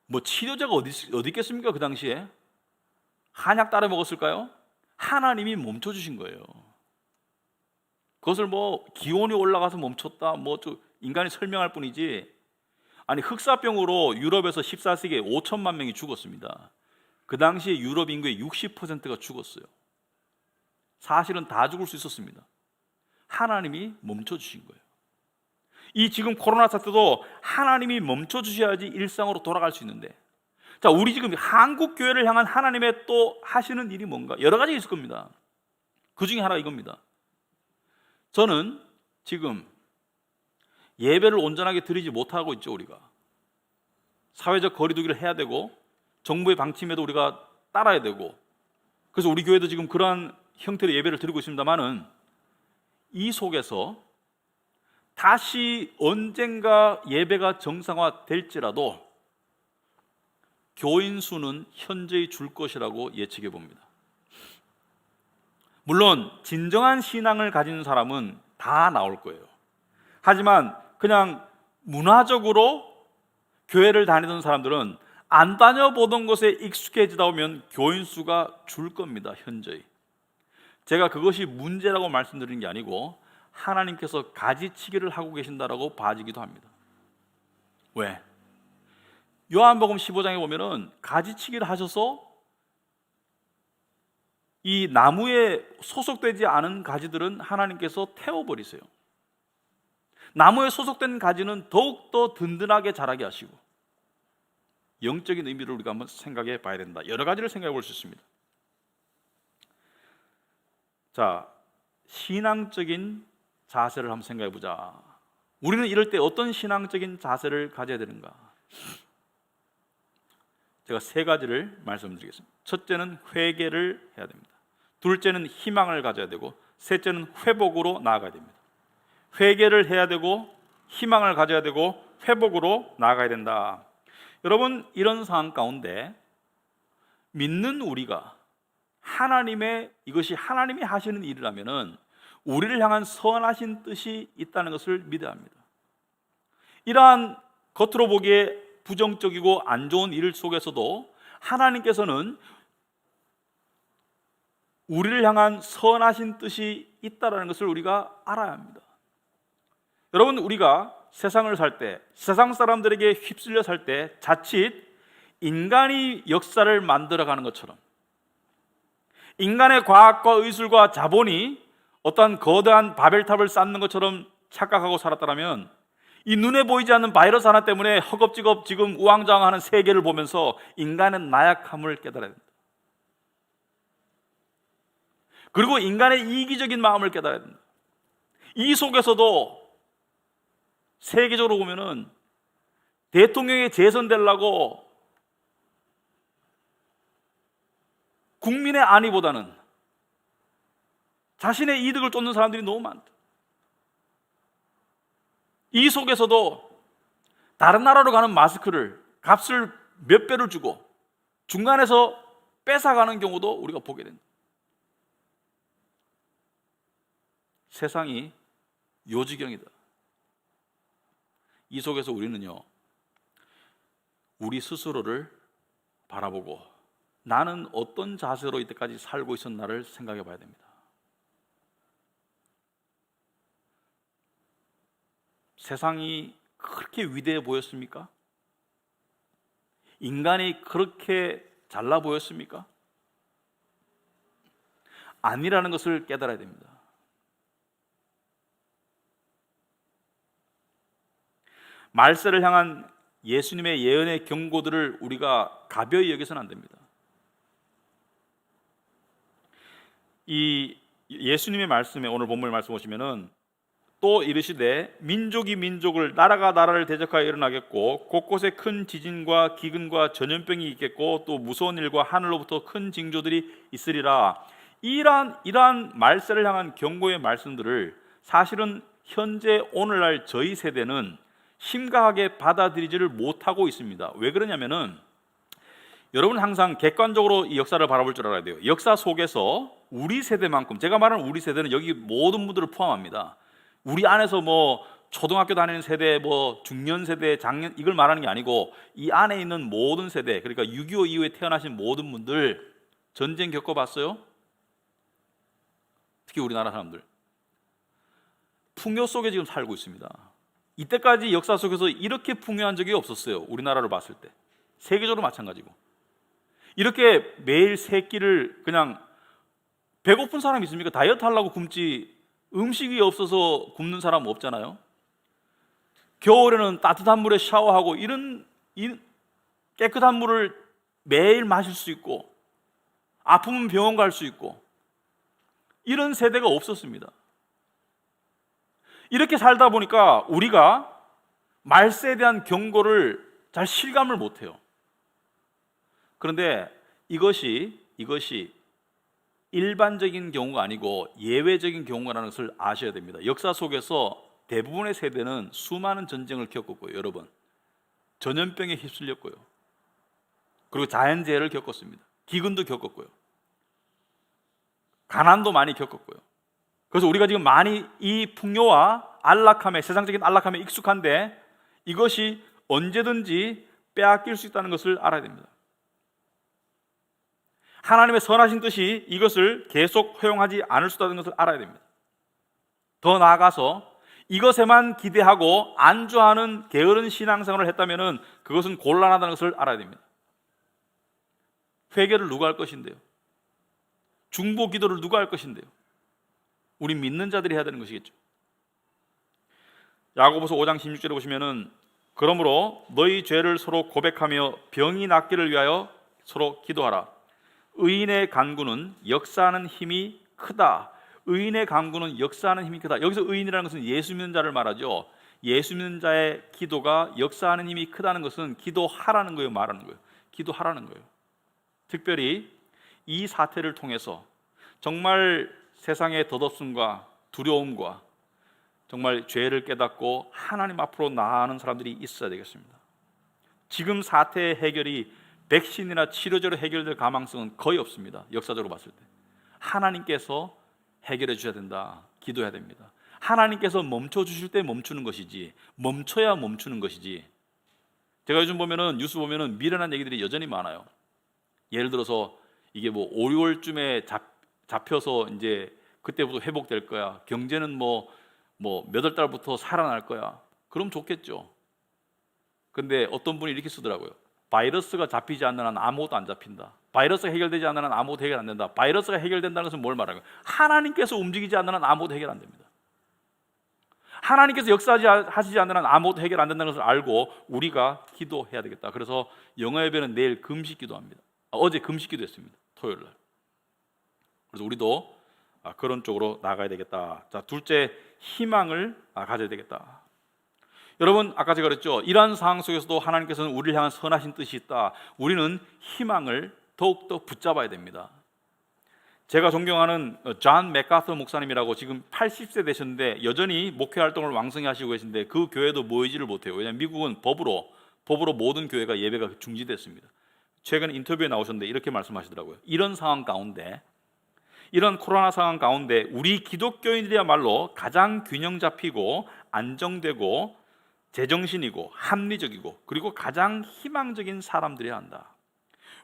뭐 치료제가 어디 있겠습니까? 그 당시에 한약 따라 먹었을까요? 하나님이 멈춰주신 거예요. 그것을 뭐 기온이 올라가서 멈췄다 뭐 인간이 설명할 뿐이지, 아니 흑사병으로 유럽에서 14세기에 5천만 명이 죽었습니다. 그 당시에 유럽 인구의 60%가 죽었어요. 사실은 다 죽을 수 있었습니다. 하나님이 멈춰주신 거예요. 이 지금 코로나 사태도 하나님이 멈춰주셔야지 일상으로 돌아갈 수 있는데, 자, 우리 지금 한국 교회를 향한 하나님의 또 하시는 일이 뭔가 여러 가지 있을 겁니다. 그 중에 하나가 이겁니다. 저는 지금 예배를 온전하게 드리지 못하고 있죠. 우리가 사회적 거리두기를 해야 되고 정부의 방침에도 우리가 따라야 되고, 그래서 우리 교회도 지금 그러한 형태로 예배를 드리고 있습니다만은 이 속에서 다시 언젠가 예배가 정상화 될지라도 교인 수는 현저히 줄 것이라고 예측해 봅니다. 물론 진정한 신앙을 가진 사람은 다 나올 거예요. 하지만 그냥 문화적으로 교회를 다니던 사람들은 안 다녀보던 곳에 익숙해지다 보면 교인 수가 줄 겁니다. 현저히. 제가 그것이 문제라고 말씀드리는 게 아니고 하나님께서 가지치기를 하고 계신다라고 봐지기도 합니다. 왜? 요한복음 15장에 보면은 가지치기를 하셔서 이 나무에 소속되지 않은 가지들은 하나님께서 태워버리세요. 나무에 소속된 가지는 더욱더 든든하게 자라게 하시고, 영적인 의미를 우리가 한번 생각해 봐야 된다. 여러 가지를 생각해 볼 수 있습니다. 자, 신앙적인 자세를 한번 생각해 보자. 우리는 이럴 때 어떤 신앙적인 자세를 가져야 되는가? 제가 세 가지를 말씀드리겠습니다. 첫째는 회개를 해야 됩니다. 둘째는 희망을 가져야 되고, 셋째는 회복으로 나아가야 됩니다. 회개를 해야 되고, 희망을 가져야 되고, 회복으로 나아가야 된다. 여러분, 이런 상황 가운데 믿는 우리가 이것이 하나님이 하시는 일이라면은 우리를 향한 선하신 뜻이 있다는 것을 믿어야 합니다. 이러한 겉으로 보기에 부정적이고 안 좋은 일 속에서도 하나님께서는 우리를 향한 선하신 뜻이 있다는 것을 우리가 알아야 합니다. 여러분, 우리가 세상을 살 때, 세상 사람들에게 휩쓸려 살 때 자칫 인간이 역사를 만들어가는 것처럼, 인간의 과학과 의술과 자본이 어떠한 거대한 바벨탑을 쌓는 것처럼 착각하고 살았다면 이 눈에 보이지 않는 바이러스 하나 때문에 허겁지겁 지금 우왕좌왕하는 세계를 보면서 인간의 나약함을 깨달아야 됩니다. 그리고 인간의 이기적인 마음을 깨달아야 됩니다. 이 속에서도 세계적으로 보면은 대통령에 재선되려고 국민의 안위보다는 자신의 이득을 쫓는 사람들이 너무 많다. 이 속에서도 다른 나라로 가는 마스크를 값을 몇 배를 주고 중간에서 뺏어가는 경우도 우리가 보게 된다. 세상이 요지경이다. 이 속에서 우리는요, 우리 스스로를 바라보고 나는 어떤 자세로 이때까지 살고 있었나를 생각해 봐야 됩니다. 세상이 그렇게 위대해 보였습니까? 인간이 그렇게 잘나 보였습니까? 아니라는 것을 깨달아야 됩니다. 말세를 향한 예수님의 예언의 경고들을 우리가 가벼이 여기서는 안 됩니다. 이 예수님의 말씀에 오늘 본문의 말씀 보시면은 또 이르시되 민족이 민족을 나라가 나라를 대적하여 일어나겠고 곳곳에 큰 지진과 기근과 전염병이 있겠고 또 무서운 일과 하늘로부터 큰 징조들이 있으리라. 이러한 말세를 향한 경고의 말씀들을 사실은 현재 오늘날 저희 세대는 심각하게 받아들이지를 못하고 있습니다. 왜 그러냐면은 여러분은 항상 객관적으로 이 역사를 바라볼 줄 알아야 돼요. 역사 속에서 우리 세대만큼, 제가 말하는 우리 세대는 여기 모든 분들을 포함합니다. 우리 안에서 뭐 초등학교 다니는 세대, 뭐 중년 세대, 장년 이걸 말하는 게 아니고 이 안에 있는 모든 세대, 그러니까 6.25 이후에 태어나신 모든 분들 전쟁 겪어봤어요? 특히 우리나라 사람들 풍요 속에 지금 살고 있습니다. 이때까지 역사 속에서 이렇게 풍요한 적이 없었어요. 우리나라로 봤을 때 세계적으로 마찬가지고. 이렇게 매일 세 끼를 그냥 배고픈 사람 있습니까? 다이어트 하려고 굶지 음식이 없어서 굶는 사람 없잖아요. 겨울에는 따뜻한 물에 샤워하고 이런 깨끗한 물을 매일 마실 수 있고 아프면 병원 갈 수 있고 이런 세대가 없었습니다. 이렇게 살다 보니까 우리가 말세에 대한 경고를 잘 실감을 못해요. 그런데 이것이 일반적인 경우가 아니고 예외적인 경우라는 것을 아셔야 됩니다. 역사 속에서 대부분의 세대는 수많은 전쟁을 겪었고요. 여러분, 전염병에 휩쓸렸고요. 그리고 자연재해를 겪었습니다. 기근도 겪었고요. 가난도 많이 겪었고요. 그래서 우리가 지금 많이 이 풍요와 안락함에, 세상적인 안락함에 익숙한데 이것이 언제든지 빼앗길 수 있다는 것을 알아야 됩니다. 하나님의 선하신 뜻이 이것을 계속 허용하지 않을 수 있다는 것을 알아야 됩니다. 더 나아가서 이것에만 기대하고 안주하는 게으른 신앙생활을 했다면 그것은 곤란하다는 것을 알아야 됩니다. 회개를 누가 할 것인데요? 중보 기도를 누가 할 것인데요? 우리 믿는 자들이 해야 되는 것이겠죠. 야고보서 5장 16절에 보시면은 그러므로 너희 죄를 서로 고백하며 병이 낫기를 위하여 서로 기도하라. 의인의 간구는 역사하는 힘이 크다. 의인의 간구는 역사하는 힘이 크다. 여기서 의인이라는 것은 예수 믿는 자를 말하죠. 예수 믿는 자의 기도가 역사하는 힘이 크다는 것은 기도하라는 거예요, 말하는 거예요. 기도하라는 거예요. 특별히 이 사태를 통해서 정말 세상의 덧없음과 두려움과 정말 죄를 깨닫고 하나님 앞으로 나아가는 사람들이 있어야 되겠습니다. 지금 사태의 해결이 백신이나 치료제로 해결될 가망성은 거의 없습니다. 역사적으로 봤을 때 하나님께서 해결해 주셔야 된다. 기도해야 됩니다. 하나님께서 멈춰 주실 때 멈추는 것이지 멈춰야 멈추는 것이지. 제가 요즘 보면은 뉴스 보면은 미련한 얘기들이 여전히 많아요. 예를 들어서 이게 뭐 5, 6월쯤에 잡혀서 이제 그때부터 회복될 거야. 경제는 뭐 몇 월 달부터 살아날 거야. 그럼 좋겠죠. 근데 어떤 분이 이렇게 쓰더라고요. 바이러스가 잡히지 않는 한 아무것도 안 잡힌다. 바이러스가 해결되지 않는 한 아무것도 해결 안 된다. 바이러스가 해결된다는 것은 뭘 말하는 거예요? 하나님께서 움직이지 않는 한 아무것도 해결 안 됩니다. 하나님께서 역사하시지 않는 한 아무것도 해결 안 된다는 것을 알고 우리가 기도해야 되겠다. 그래서 영어 예배는 내일 금식 기도합니다. 어제 금식 기도했습니다. 토요일 날. 그래서 우리도 그런 쪽으로 나가야 되겠다. 자, 둘째, 희망을 가져야 되겠다. 여러분, 아까 제가 그랬죠. 이러한 상황 속에서도 하나님께서는 우리를 향한 선하신 뜻이 있다. 우리는 희망을 더욱더 붙잡아야 됩니다. 제가 존경하는 존 맥카서 목사님이라고 지금 80세 되셨는데 여전히 목회 활동을 왕성히 하시고 계신데 그 교회도 모이지를 못해요. 왜냐하면 미국은 법으로 모든 교회가 예배가 중지됐습니다. 최근 인터뷰에 나오셨는데 이렇게 말씀하시더라고요. 이런 상황 가운데, 이런 코로나 상황 가운데 우리 기독교인들이야말로 가장 균형 잡히고 안정되고 제정신이고 합리적이고 그리고 가장 희망적인 사람들이어야 한다.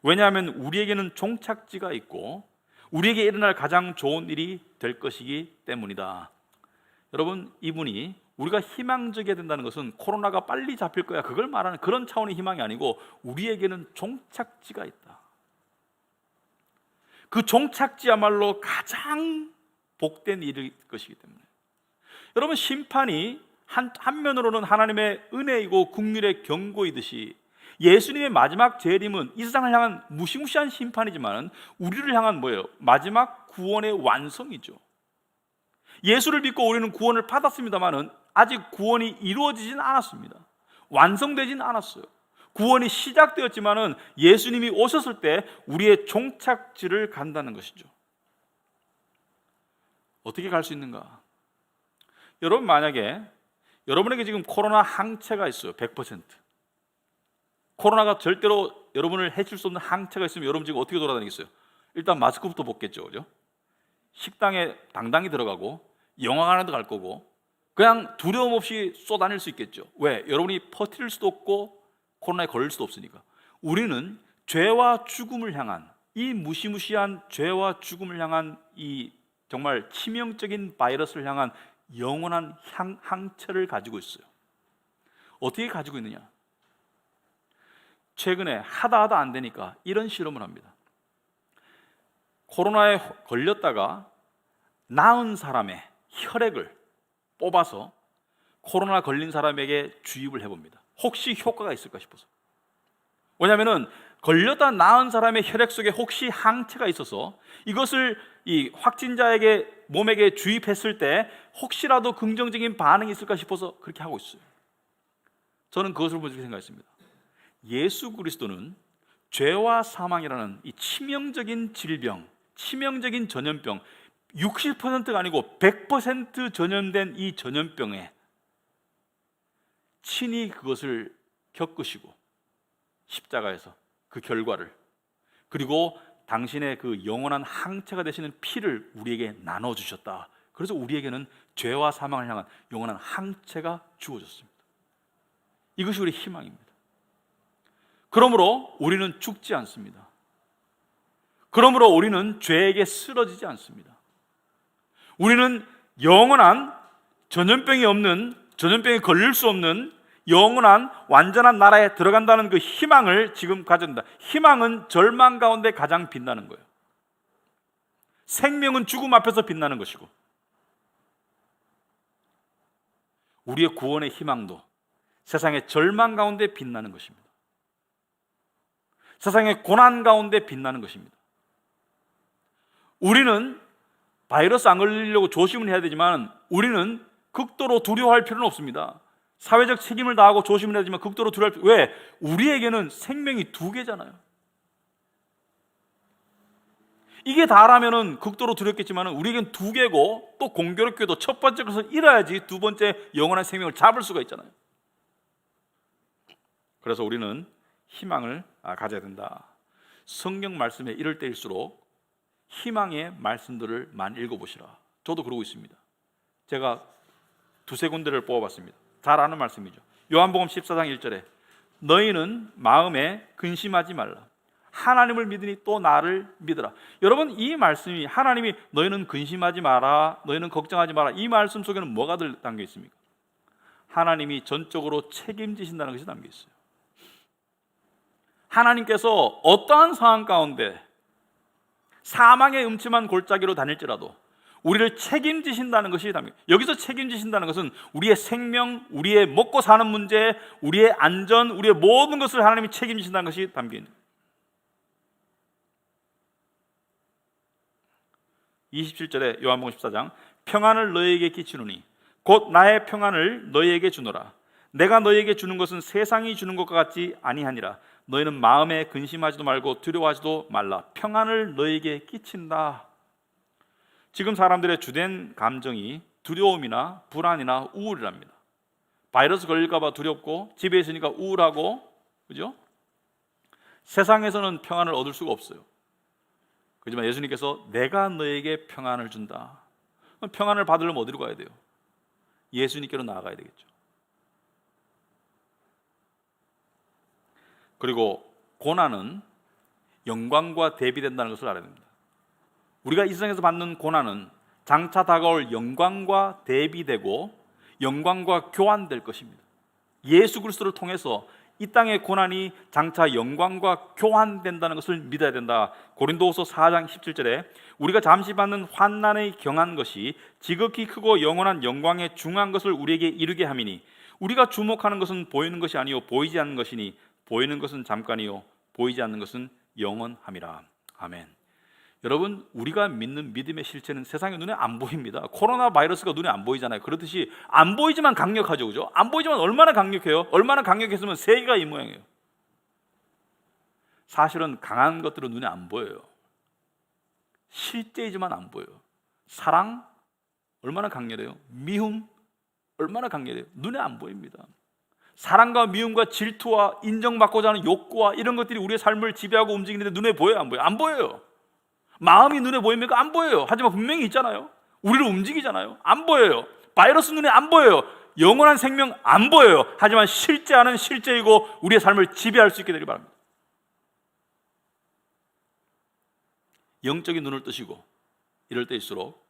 왜냐하면 우리에게는 종착지가 있고 우리에게 일어날 가장 좋은 일이 될 것이기 때문이다. 여러분, 이분이 우리가 희망적이어야 된다는 것은 코로나가 빨리 잡힐 거야 그걸 말하는 그런 차원의 희망이 아니고 우리에게는 종착지가 있다. 그 종착지야말로 가장 복된 일일 것이기 때문에 여러분, 심판이 한면으로는 하나님의 은혜이고 국민의 경고이듯이 예수님의 마지막 재림은 이 세상을 향한 무시무시한 심판이지만 우리를 향한 뭐예요? 마지막 구원의 완성이죠. 예수를 믿고 우리는 구원을 받았습니다만은 아직 구원이 이루어지진 않았습니다. 완성되진 않았어요. 구원이 시작되었지만은 예수님이 오셨을 때 우리의 종착지를 간다는 것이죠. 어떻게 갈 수 있는가? 여러분, 만약에 여러분에게 지금 코로나 항체가 있어요. 100%. 코로나가 절대로 여러분을 해칠 수 없는 항체가 있으면 여러분 지금 어떻게 돌아다니겠어요? 일단 마스크부터 벗겠죠, 그죠? 식당에 당당히 들어가고 영화관에도 갈 거고 그냥 두려움 없이 쏘다닐 수 있겠죠. 왜? 여러분이 퍼뜨릴 수도 없고 코로나에 걸릴 수도 없으니까. 우리는 죄와 죽음을 향한 이 무시무시한 죄와 죽음을 향한 이 정말 치명적인 바이러스를 향한 영원한 항체를 가지고 있어요. 어떻게 가지고 있느냐? 최근에 하다 안 되니까 이런 실험을 합니다. 코로나에 걸렸다가 나은 사람의 혈액을 뽑아서 코로나 걸린 사람에게 주입을 해봅니다. 혹시 효과가 있을까 싶어서. 왜냐하면 걸렸다 나은 사람의 혈액 속에 혹시 항체가 있어서 이것을 이 확진자에게 몸에게 주입했을 때 혹시라도 긍정적인 반응이 있을까 싶어서 그렇게 하고 있어요. 저는 그것을 보고 생각했습니다. 예수 그리스도는 죄와 사망이라는 이 치명적인 질병, 치명적인 전염병, 60%가 아니고 100% 전염된 이 전염병에 친히 그것을 겪으시고 십자가에서 그 결과를, 그리고 당신의 그 영원한 항체가 되시는 피를 우리에게 나눠주셨다. 그래서 우리에게는 죄와 사망을 향한 영원한 항체가 주어졌습니다. 이것이 우리의 희망입니다. 그러므로 우리는 죽지 않습니다. 그러므로 우리는 죄에게 쓰러지지 않습니다. 우리는 영원한 전염병이 없는, 전염병에 걸릴 수 없는 영원한 완전한 나라에 들어간다는 그 희망을 지금 가진다. 희망은 절망 가운데 가장 빛나는 거예요. 생명은 죽음 앞에서 빛나는 것이고, 우리의 구원의 희망도 세상의 절망 가운데 빛나는 것입니다. 세상의 고난 가운데 빛나는 것입니다. 우리는 바이러스 안 걸리려고 조심을 해야 되지만 우리는 극도로 두려워할 필요는 없습니다. 사회적 책임을 다하고 조심을 해야 되지만 극도로 두려워할 필요. 왜? 우리에게는 생명이 2개잖아요. 이게 다라면은 극도로 두렵겠지만 우리에겐 2개고 또 공교롭게도 첫 번째 것을 잃어야지 두 번째 영원한 생명을 잡을 수가 있잖아요. 그래서 우리는 희망을 가져야 된다. 성경 말씀에 이럴 때일수록 희망의 말씀들을 많이 읽어보시라. 저도 그러고 있습니다. 제가 2-3군데를 뽑아봤습니다. 잘 아는 말씀이죠. 요한복음 14장 1절에 너희는 마음에 근심하지 말라. 하나님을 믿으니 또 나를 믿으라. 여러분, 이 말씀이 하나님이 너희는 근심하지 마라, 너희는 걱정하지 마라, 이 말씀 속에는 뭐가 담겨 있습니까? 하나님이 전적으로 책임지신다는 것이 담겨 있어요. 하나님께서 어떠한 상황 가운데 사망의 음침한 골짜기로 다닐지라도 우리를 책임지신다는 것이 담겨 있어요. 여기서 책임지신다는 것은 우리의 생명, 우리의 먹고 사는 문제, 우리의 안전, 우리의 모든 것을 하나님이 책임지신다는 것이 담겨 있는 거예요. 27절에 요한복음 14장 평안을 너희에게 끼치노니 곧 나의 평안을 너희에게 주노라. 내가 너희에게 주는 것은 세상이 주는 것과 같지 아니하니라. 너희는 마음에 근심하지도 말고 두려워하지도 말라. 평안을 너희에게 끼친다. 지금 사람들의 주된 감정이 두려움이나 불안이나 우울이랍니다. 바이러스 걸릴까 봐 두렵고 집에 있으니까 우울하고, 그죠? 세상에서는 평안을 얻을 수가 없어요. 그렇지만 예수님께서 내가 너에게 평안을 준다. 평안을 받으려면 어디로 가야 돼요? 예수님께로 나아가야 되겠죠. 그리고 고난은 영광과 대비된다는 것을 알아야 됩니다. 우리가 이 세상에서 받는 고난은 장차 다가올 영광과 대비되고 영광과 교환될 것입니다. 예수 그리스도를 통해서 이 땅의 고난이 장차 영광과 교환된다는 것을 믿어야 된다. 고린도후서 4장 17절에 우리가 잠시 받는 환난에 경한 것이 지극히 크고 영원한 영광에 중한 것을 우리에게 이루게 함이니 우리가 주목하는 것은 보이는 것이 아니요 보이지 않는 것이니 보이는 것은 잠깐이요 보이지 않는 것은 영원함이라. 아멘. 여러분, 우리가 믿는 믿음의 실체는 세상의 눈에 안 보입니다. 코로나 바이러스가 눈에 안 보이잖아요. 그렇듯이 안 보이지만 강력하죠, 그죠? 안 보이지만 얼마나 강력해요? 얼마나 강력했으면 세계가 이 모양이에요. 사실은 강한 것들은 눈에 안 보여요. 실제이지만 안 보여요. 사랑 얼마나 강렬해요? 미움 얼마나 강렬해요? 눈에 안 보입니다. 사랑과 미움과 질투와 인정받고자 하는 욕구와 이런 것들이 우리의 삶을 지배하고 움직이는데 눈에 보여요, 안 보여요? 안 보여요. 마음이 눈에 보입니까? 안 보여요. 하지만 분명히 있잖아요. 우리를 움직이잖아요. 안 보여요. 바이러스 눈에 안 보여요. 영원한 생명 안 보여요. 하지만 실제하는 실제이고 우리의 삶을 지배할 수 있게 되길 바랍니다. 영적인 눈을 뜨시고 이럴 때일수록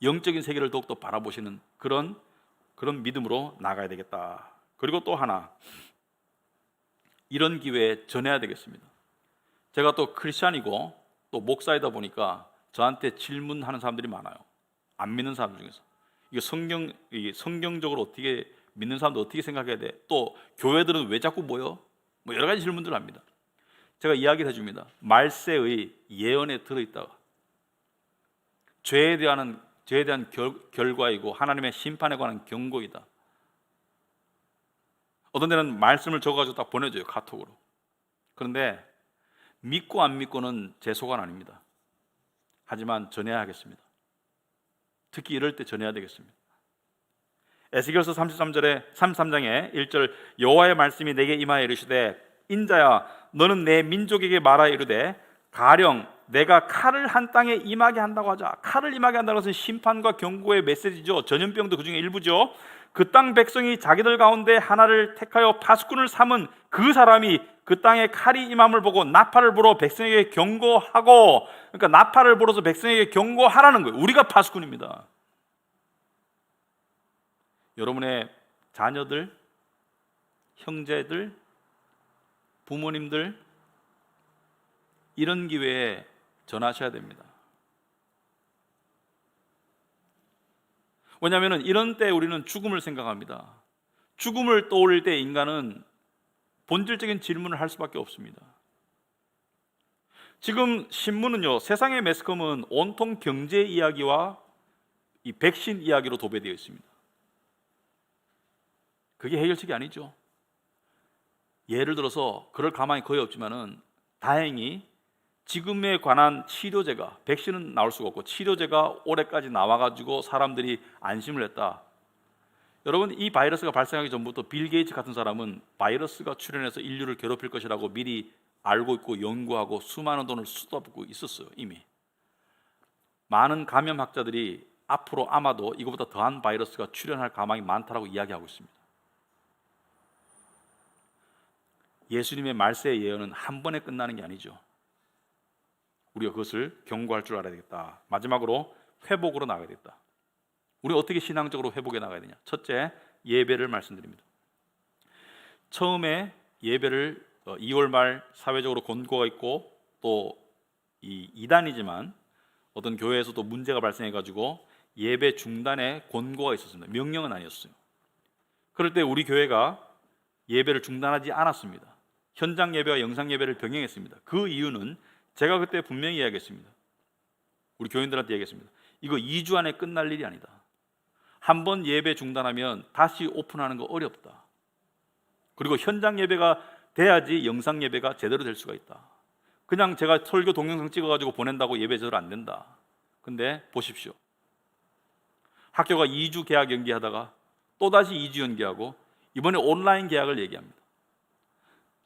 영적인 세계를 더욱더 바라보시는 그런 믿음으로 나가야 되겠다. 그리고 또 하나, 이런 기회에 전해야 되겠습니다. 제가 또 크리스찬이고 또 목사이다 보니까 저한테 질문하는 사람들이 많아요. 안 믿는 사람 중에서 성경적으로 어떻게 믿는 사람도 어떻게 생각해야 돼? 또 교회들은 왜 자꾸 모여? 뭐 여러 가지 질문들을 합니다. 제가 이야기를 해줍니다. 말세의 예언에 들어있다가 죄에 대한 결과이고 하나님의 심판에 관한 경고이다. 어떤 데는 말씀을 적어가지고 딱 보내줘요, 카톡으로. 그런데 믿고 안 믿고는 제 소관 아닙니다. 하지만 전해야 하겠습니다. 특히 이럴 때 전해야 되겠습니다. 에스겔서 33장에 1절 여호와의 말씀이 내게 임하여 이르시되 인자야 너는 내 민족에게 말하여 이르되 가령 내가 칼을 한 땅에 임하게 한다고 하자. 칼을 임하게 한다는 것은 심판과 경고의 메시지죠. 전염병도 그 중에 일부죠. 그 땅 백성이 자기들 가운데 하나를 택하여 파수꾼을 삼은 그 사람이 그 땅에 칼이 임함을 보고 나팔을 불어 백성에게 경고하고, 그러니까 나팔을 불어서 백성에게 경고하라는 거예요. 우리가 파수꾼입니다. 여러분의 자녀들, 형제들, 부모님들 이런 기회에 전하셔야 됩니다. 왜냐하면 이런 때 우리는 죽음을 생각합니다. 죽음을 떠올릴 때 인간은 본질적인 질문을 할 수밖에 없습니다. 지금 신문은요, 세상의 매스컴은 온통 경제 이야기와 이 백신 이야기로 도배되어 있습니다. 그게 해결책이 아니죠. 예를 들어서 그럴 가망이 거의 없지만은 다행히 지금에 관한 치료제가, 백신은 나올 수가 없고 치료제가 올해까지 나와가지고 사람들이 안심을 했다. 여러분, 이 바이러스가 발생하기 전부터 빌 게이츠 같은 사람은 바이러스가 출현해서 인류를 괴롭힐 것이라고 미리 알고 있고 연구하고 수많은 돈을 쏟아붓고 있었어요. 이미 많은 감염학자들이 앞으로 아마도 이거보다 더한 바이러스가 출현할 가망이 많다라고 이야기하고 있습니다. 예수님의 말세의 예언은 한 번에 끝나는 게 아니죠. 우리가 그것을 경고할 줄 알아야 되겠다. 마지막으로 회복으로 나가야 되겠다. 우리 어떻게 신앙적으로 회복해 나가야 되냐? 첫째, 예배를 말씀드립니다. 처음에 예배를 2월 말 사회적으로 권고가 있고 또 이 이단이지만 어떤 교회에서도 문제가 발생해가지고 예배 중단에 권고가 있었습니다. 명령은 아니었어요. 그럴 때 우리 교회가 예배를 중단하지 않았습니다. 현장 예배와 영상 예배를 병행했습니다. 그 이유는 제가 그때 분명히 이야기했습니다. 우리 교인들한테 얘기했습니다. 이거 2주 안에 끝날 일이 아니다. 한번 예배 중단하면 다시 오픈하는 거 어렵다. 그리고 현장 예배가 돼야지 영상 예배가 제대로 될 수가 있다. 그냥 제가 설교 동영상 찍어가지고 보낸다고 예배 제대로 안 된다. 근데 보십시오. 학교가 2주 계약 연기하다가 또다시 2주 연기하고 이번에 온라인 계약을 얘기합니다.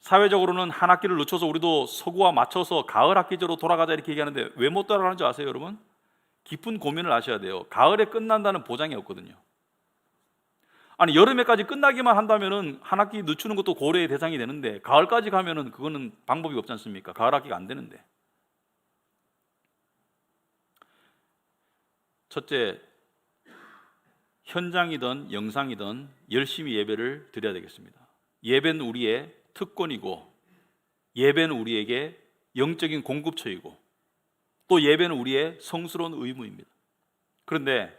사회적으로는 한 학기를 늦춰서 우리도 서구와 맞춰서 가을 학기제로 돌아가자 이렇게 얘기하는데 왜 못 돌아가는 줄 아세요, 여러분? 깊은 고민을 하셔야 돼요. 가을에 끝난다는 보장이 없거든요. 아니 여름에까지 끝나기만 한다면은 한 학기 늦추는 것도 고려의 대상이 되는데 가을까지 가면은 그거는 방법이 없지 않습니까? 가을 학기가 안 되는데. 첫째, 현장이든 영상이든 열심히 예배를 드려야 되겠습니다. 예배는 우리의 특권이고, 예배는 우리에게 영적인 공급처이고, 또 예배는 우리의 성스러운 의무입니다. 그런데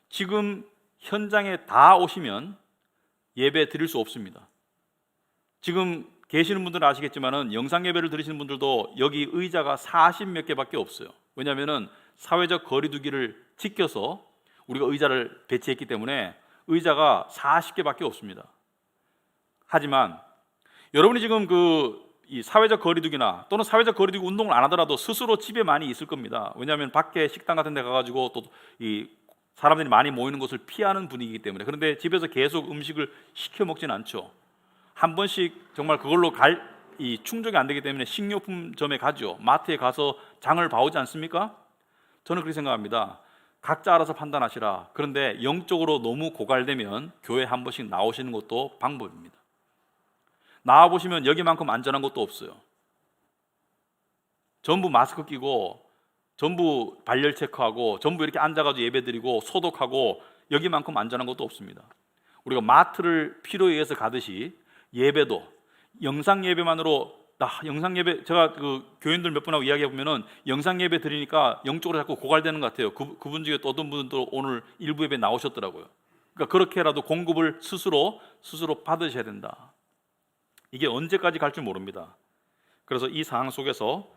지금 현장에 다 오시면 예배 드릴 수 없습니다. 지금 계시는 분들은 아시겠지만은 영상 예배를 드리시는 분들도 여기 의자가 40몇 개밖에 없어요. 왜냐하면은 사회적 거리두기를 지켜서 우리가 의자를 배치했기 때문에 의자가 40개밖에 없습니다. 하지만 여러분이 지금 이 사회적 거리두기나 또는 사회적 거리두기 운동을 안 하더라도 스스로 집에 많이 있을 겁니다. 왜냐하면 밖에 식당 같은 데 가가지고 또 이 사람들이 많이 모이는 곳을 피하는 분위기이기 때문에. 그런데 집에서 계속 음식을 시켜 먹지는 않죠. 한 번씩 정말 그걸로 이 충족이 안 되기 때문에 식료품점에 가죠. 마트에 가서 장을 봐오지 않습니까? 저는 그렇게 생각합니다. 각자 알아서 판단하시라. 그런데 영적으로 너무 고갈되면 교회 한 번씩 나오시는 것도 방법입니다. 나와보시면 여기만큼 안전한 것도 없어요. 전부 마스크 끼고 전부 발열 체크하고 전부 이렇게 앉아가지고 예배드리고 소독하고 여기만큼 안전한 것도 없습니다. 우리가 마트를 필요에 의해서 가듯이 예배도 영상 예배만으로 영상 예배, 제가 교인들 몇 분하고 이야기해 보면은 영상 예배 드리니까 영적으로 자꾸 고갈되는 것 같아요. 그분 중에 또 어떤 분도 오늘 일부 예배 나오셨더라고요. 그러니까 그렇게라도 공급을 스스로 받으셔야 된다. 이게 언제까지 갈지 모릅니다. 그래서 이 상황 속에서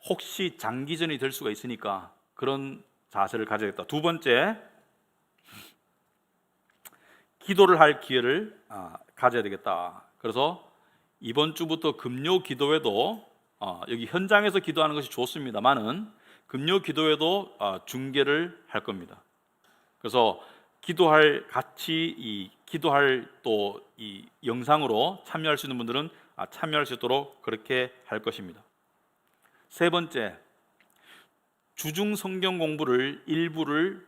혹시 장기전이 될 수가 있으니까 그런 자세를 가져야겠다. 두 번째, 기도를 할 기회를 가져야 되겠다. 그래서 이번 주부터 금요 기도회도 여기 현장에서 기도하는 것이 좋습니다만은 금요 기도회도 중계를 할 겁니다. 그래서 기도할 또 이 영상으로 참여할 수 있는 분들은 참여할 수 있도록 그렇게 할 것입니다. 세 번째, 주중 성경 공부를 일부를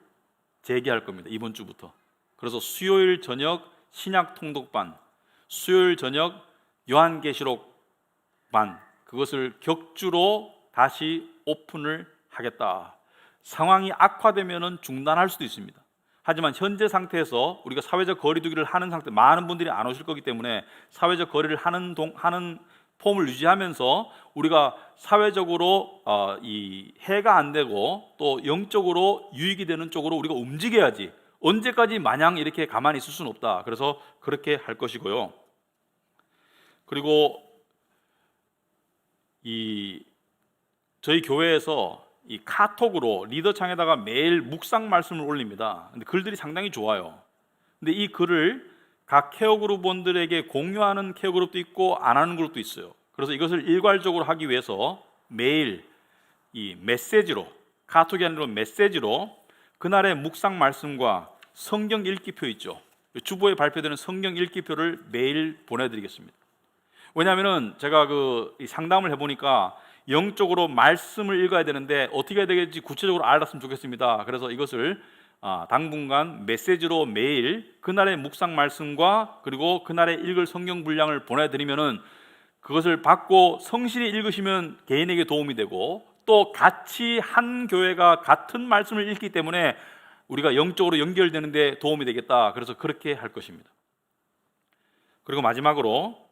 재개할 겁니다. 이번 주부터. 그래서 수요일 저녁 신약 통독반, 수요일 저녁 요한계시록 반, 그것을 격주로 다시 오픈을 하겠다. 상황이 악화되면 중단할 수도 있습니다. 하지만 현재 상태에서 우리가 사회적 거리두기를 하는 상태, 많은 분들이 안 오실 거기 때문에 사회적 거리를 하는 폼을 유지하면서 우리가 사회적으로 이 해가 안 되고 또 영적으로 유익이 되는 쪽으로 우리가 움직여야지. 언제까지 마냥 이렇게 가만히 있을 수는 없다. 그래서 그렇게 할 것이고요. 그리고 저희 교회에서 이 카톡으로 리더창에다가 매일 묵상 말씀을 올립니다. 근데 글들이 상당히 좋아요. 근데 이 글을 각 케어그룹원들에게 공유하는 케어그룹도 있고 안 하는 그룹도 있어요. 그래서 이것을 일괄적으로 하기 위해서 매일 이 메시지로, 카톡이 아니라 메시지로 그날의 묵상 말씀과 성경 읽기표 있죠. 주보에 발표되는 성경 읽기표를 매일 보내드리겠습니다. 왜냐하면은 제가 이 상담을 해보니까 영적으로 말씀을 읽어야 되는데 어떻게 해야 되겠지 구체적으로 알았으면 좋겠습니다. 그래서 이것을 당분간 메시지로 매일 그날의 묵상 말씀과 그리고 그날의 읽을 성경 분량을 보내드리면은 그것을 받고 성실히 읽으시면 개인에게 도움이 되고 또 같이 한 교회가 같은 말씀을 읽기 때문에 우리가 영적으로 연결되는 데 도움이 되겠다. 그래서 그렇게 할 것입니다. 그리고 마지막으로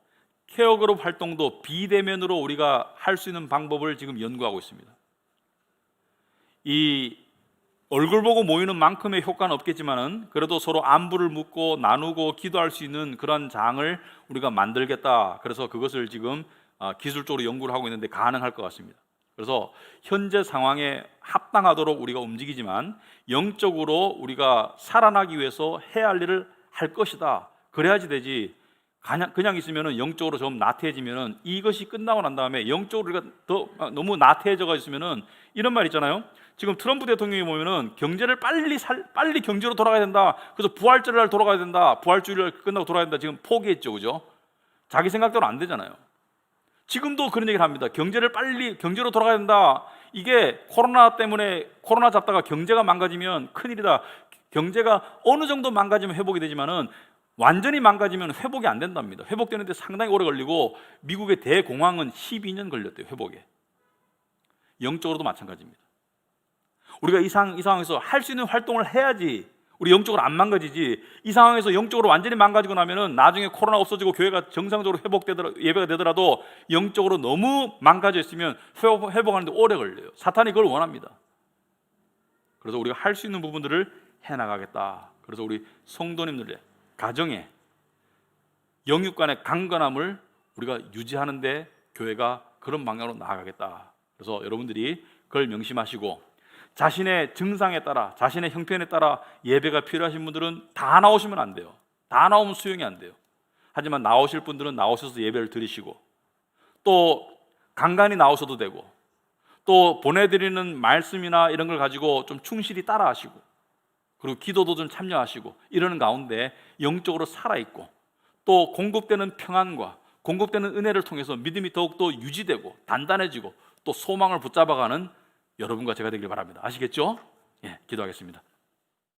케어그룹 활동도 비대면으로 우리가 할 수 있는 방법을 지금 연구하고 있습니다. 이 얼굴 보고 모이는 만큼의 효과는 없겠지만은 그래도 서로 안부를 묻고 나누고 기도할 수 있는 그런 장을 우리가 만들겠다. 그래서 그것을 지금 기술적으로 연구를 하고 있는데 가능할 것 같습니다. 그래서 현재 상황에 합당하도록 우리가 움직이지만 영적으로 우리가 살아나기 위해서 해야 할 일을 할 것이다. 그래야지 되지. 그냥 있으면은 영적으로 좀 나태해지면은 이것이 끝나고 난 다음에 영적으로 우리가 더 너무 나태해져가 있으면은 이런 말 있잖아요. 지금 트럼프 대통령이 보면은 경제를 빨리 경제로 돌아가야 된다. 그래서 부활절 날 돌아가야 된다. 부활주일 끝나고 돌아가야 된다. 지금 포기했죠, 그죠? 자기 생각대로 안 되잖아요. 지금도 그런 얘기를 합니다. 경제를 빨리 경제로 돌아가야 된다. 이게 코로나 때문에 코로나 잡다가 경제가 망가지면 큰일이다. 경제가 어느 정도 망가지면 회복이 되지만은 완전히 망가지면 회복이 안 된답니다. 회복되는데 상당히 오래 걸리고 미국의 대공황은 12년 걸렸대요. 회복에. 영적으로도 마찬가지입니다. 우리가 이 상황에서 할 수 있는 활동을 해야지 우리 영적으로 안 망가지지, 이 상황에서 영적으로 완전히 망가지고 나면은 나중에 코로나 없어지고 교회가 정상적으로 예배가 되더라도 영적으로 너무 망가져 있으면 회복하는데 오래 걸려요. 사탄이 그걸 원합니다. 그래서 우리가 할 수 있는 부분들을 해나가겠다. 그래서 우리 성도님들의 가정에 영육 간의 강건함을 우리가 유지하는데 교회가 그런 방향으로 나아가겠다. 그래서 여러분들이 그걸 명심하시고, 자신의 증상에 따라, 자신의 형편에 따라 예배가 필요하신 분들은 다 나오시면 안 돼요. 다 나오면 수용이 안 돼요. 하지만 나오실 분들은 나오셔서 예배를 드리시고, 또 간간히 나오셔도 되고, 또 보내드리는 말씀이나 이런 걸 가지고 좀 충실히 따라하시고, 그리고 기도도 좀 참여하시고, 이러는 가운데 영적으로 살아있고, 또 공급되는 평안과 공급되는 은혜를 통해서 믿음이 더욱더 유지되고 단단해지고 또 소망을 붙잡아가는 여러분과 제가 되길 바랍니다. 아시겠죠? 예, 기도하겠습니다.